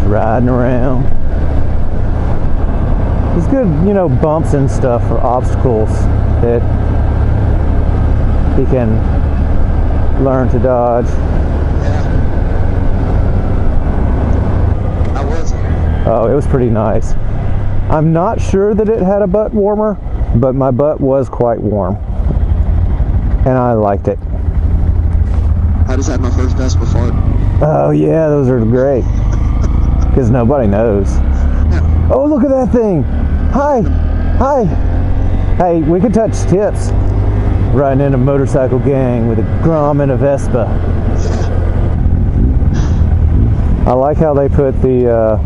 riding around. There's good, you know, bumps and stuff or obstacles that he can learn to dodge. Yeah. How was it? Oh, it was pretty nice. I'm not sure that it had a butt warmer, but my butt was quite warm. And I liked it. I just had my first Vespa fart. Oh yeah, those are great. Because nobody knows. Yeah. Oh, look at that thing. Hi. Hi. Hey, we could touch tips. Riding in a motorcycle gang with a Grom and a Vespa. I like how they put the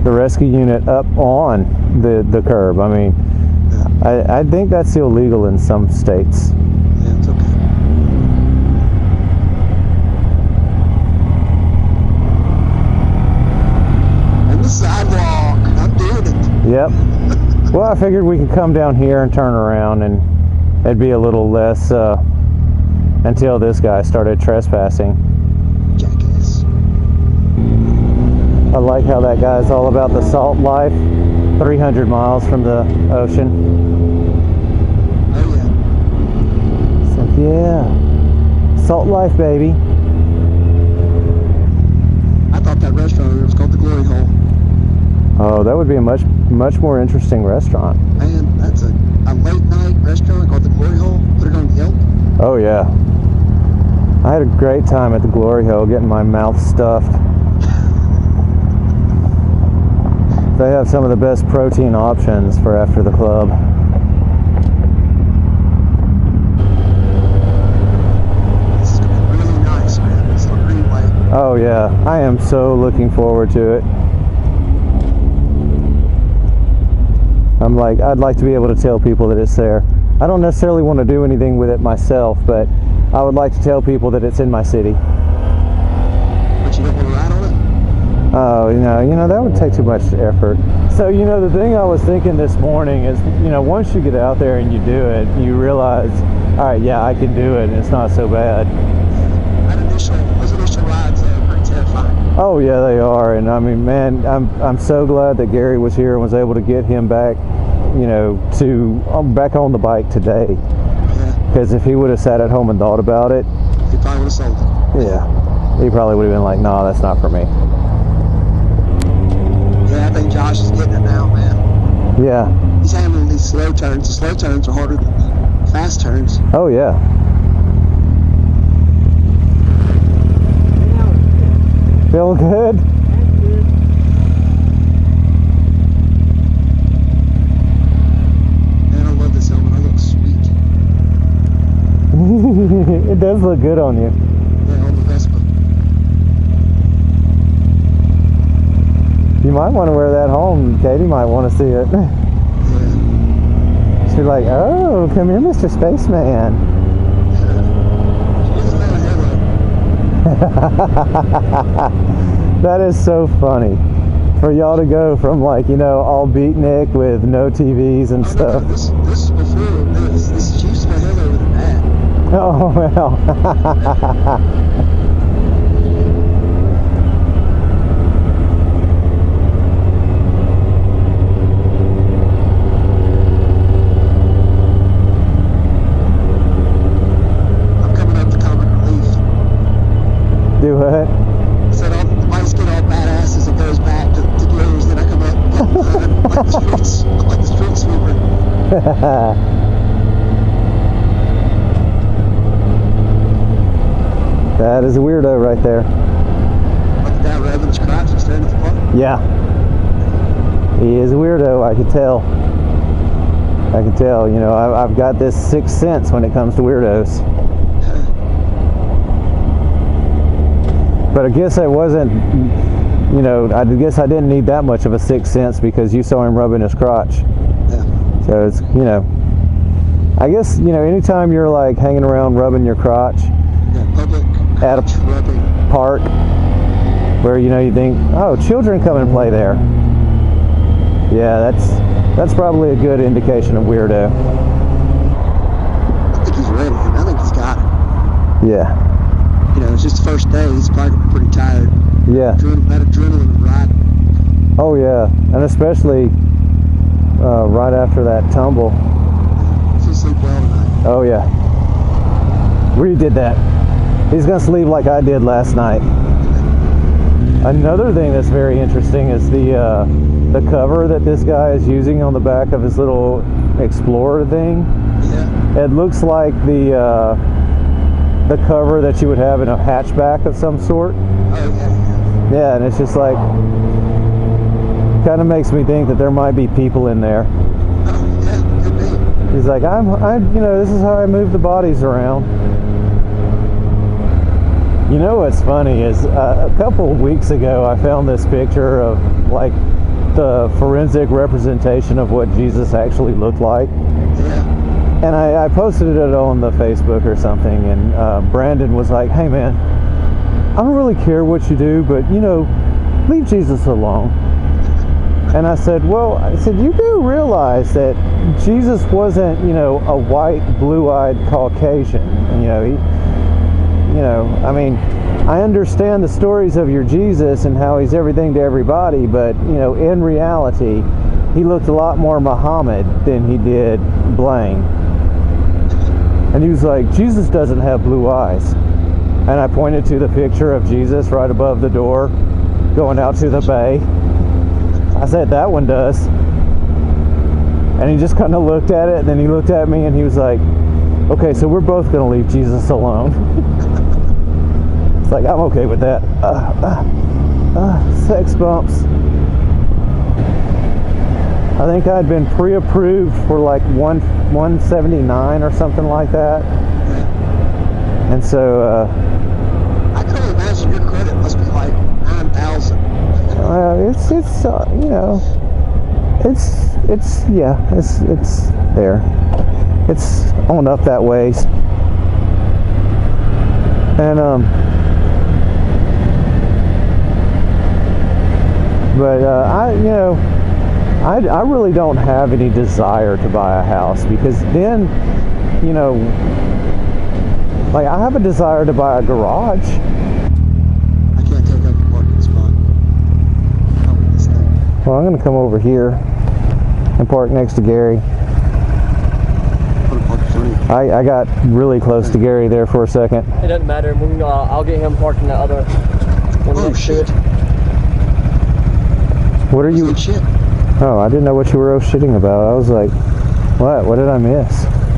rescue unit up on the curb. I mean, I think that's illegal in some states. Yeah, it's okay. On the sidewalk, I'm doing it. Yep. Well, I figured we could come down here and turn around, and it'd be a little less until this guy started trespassing. Jackass. I like how that guy's all about the salt life. 300 miles from the ocean. Oh yeah. It's like, yeah, salt life, baby. I thought that restaurant was called the Glory Hole. Oh, that would be a much more interesting restaurant. Man, that's a late night restaurant called the Glory Hole. Put it on Yelp. Oh yeah. I had a great time at the Glory Hole getting my mouth stuffed. They have some of the best protein options for after the club. This is going to be really nice, man. It's on Greenway. Oh yeah, I am so looking forward to it. I'd like to be able to tell people that it's there. I don't necessarily want to do anything with it myself, but I would like to tell people that it's in my city. But you don't want to ride on it? Oh, you know, that would take too much effort. So, you know, the thing I was thinking this morning is, you know, once you get out there and you do it, you realize, all right, yeah, I can do it, and it's not so bad. Those initial rides are pretty terrifying. Oh yeah, they are, and I mean, man, I'm so glad that Gary was here and was able to get him back, you know, back on the bike today. Yeah. Because if he would have sat at home and thought about it, He probably would have sold it. yeah, he probably would have been like, nah, that's not for me. Yeah, I think Josh is getting it now, man. Yeah. He's handling these slow turns. The slow turns are harder than the fast turns. Oh yeah. Feel good? Man, I love this helmet. I look sweet. It does look good on you. Yeah, on the Vespa. You might want to wear that home. Katie might want to see it. Yeah. She's like, oh, come here, Mr. Spaceman. She doesn't have a headlight. That is so funny. For y'all to go from, like, you know, all beatnik with no TVs and stuff. No, this is before this. This is used to my headlight with an ad. Oh, well. I'm coming up to comic relief. Do what? Said all the bikes get all badasses and goes back to Groms, then I come up like the street sweeper. That is a weirdo right there. Like the guy rubbing his crotch and staring at the park. Yeah. He is a weirdo, I can tell. I can tell, you know, I've got this sixth sense when it comes to weirdos. But I guess I wasn't, you know, I guess I didn't need that much of a sixth sense because you saw him rubbing his crotch. Yeah. So it's, you know, I guess, you know, anytime you're like hanging around rubbing your crotch Yeah, public at a rubbing. park where, you know, you think, oh, children come and play there. Yeah, that's probably a good indication of weirdo. I think he's ready. I think he's got it. Yeah. You know, it's just the first day. He's probably pretty tired. Yeah. That adrenaline riding. Oh yeah, and especially right after that tumble. She'll sleep well tonight. Oh yeah. We did that. He's gonna sleep like I did last night. Another thing that's very interesting is the cover that this guy is using on the back of his little Explorer thing. Yeah. It looks like the cover that you would have in a hatchback of some sort. Oh yeah. Yeah, and it's just like, kind of makes me think that there might be people in there. Oh yeah, could be. He's like, this is how I move the bodies around. You know what's funny is a couple of weeks ago I found this picture of like the forensic representation of what Jesus actually looked like. Yeah. And I posted it on the Facebook or something, and Brandon was like, hey man, I don't really care what you do, but leave Jesus alone. And I said, you do realize that Jesus wasn't, a white, blue-eyed Caucasian. I understand the stories of your Jesus and how he's everything to everybody, but, in reality, he looked a lot more Muhammad than he did Blaine. And he was like, Jesus doesn't have blue eyes. And I pointed to the picture of Jesus right above the door going out to the bay. I said, that one does. And he just kind of looked at it, and then he looked at me and he was like, okay, so we're both going to leave Jesus alone. It's like, I'm okay with that. Sex bumps. I think I'd been pre-approved for like 179 or something like that. And so I couldn't imagine your credit must be like 9,000. it's there. It's on up that ways. And I really don't have any desire to buy a house, because then, like, I have a desire to buy a garage. I can't take up a parking spot. Not with this thing. Well, I'm going to come over here and park next to Gary. Put a park in front of you. I got really close to Gary there for a second. It doesn't matter. I'll get him parked in the other one Oh next to shit. it. What are you? Good shit. Oh, I didn't know what you were shitting about. I was like, what? What did I miss?